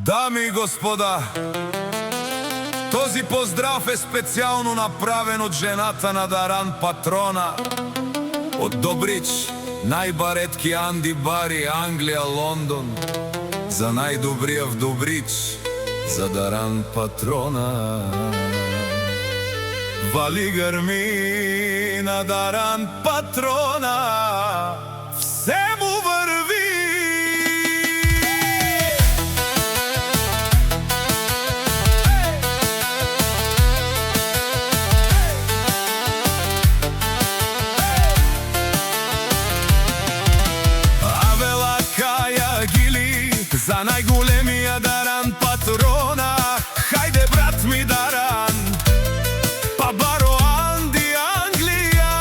Дами и господа, този поздрав е специјално направен од жената на Даран Патрона од Добрич, најбаретки Анди Бари, Англија, Лондон. За најдобријав Добрич, за Даран Патрона. Вали грми на Даран Патрона, все му върви. Авела Кая Гили за најголемија Даран Патрона. Хајде брат ми Даран, па баро Анди Англија,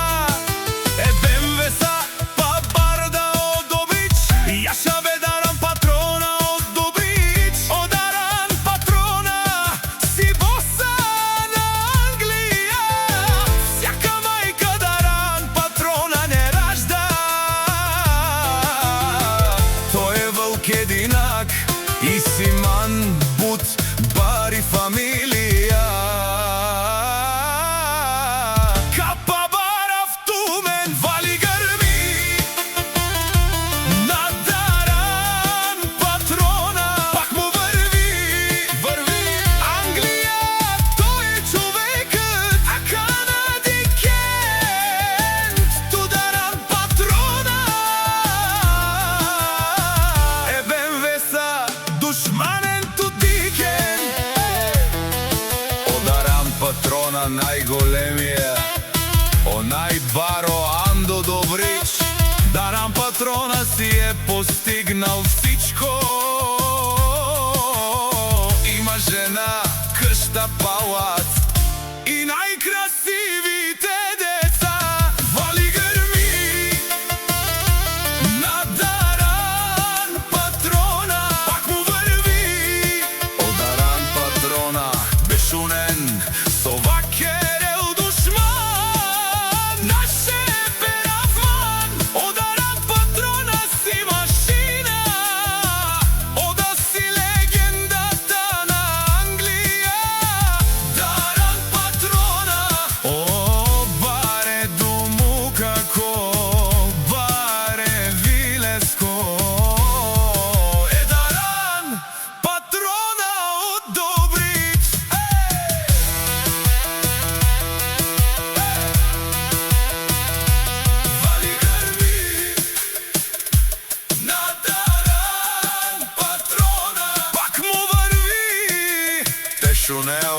е Бемвеса, па барда од Добрич. Јаша бе Даран Патрона од Добрич, о Даран Патрона, си боса на Англија. Сјака мајка Даран Патрона не ражда. Тој е вълк единак и Симан Бут Бари фамилија. Капа барав тумен, вали грми на Даран Патрона. Пак му върви, върви Англија, тој е човекот, а Канади Кент ту Даран Патрона. Е Бемвеса, душманен ту Дикен, о Даран Патрона најголемија, о најбаро Андо Добрич. Даран Патрона си е постигнал всичко. Има жена, къща, палац и најкрасивите деца. Вали грми на Даран Патрона, пак му върви, о Даран Патрона. Бешунен со вакерел душман, наше перавман, о Даран Патрона си машина, о да си легендата на Англија. Даран Патрона, о баре дому како баре вилеско, е Даран Патрона од Добрич. Вали грми на Даран Патрона, пак му върви. Те Шунел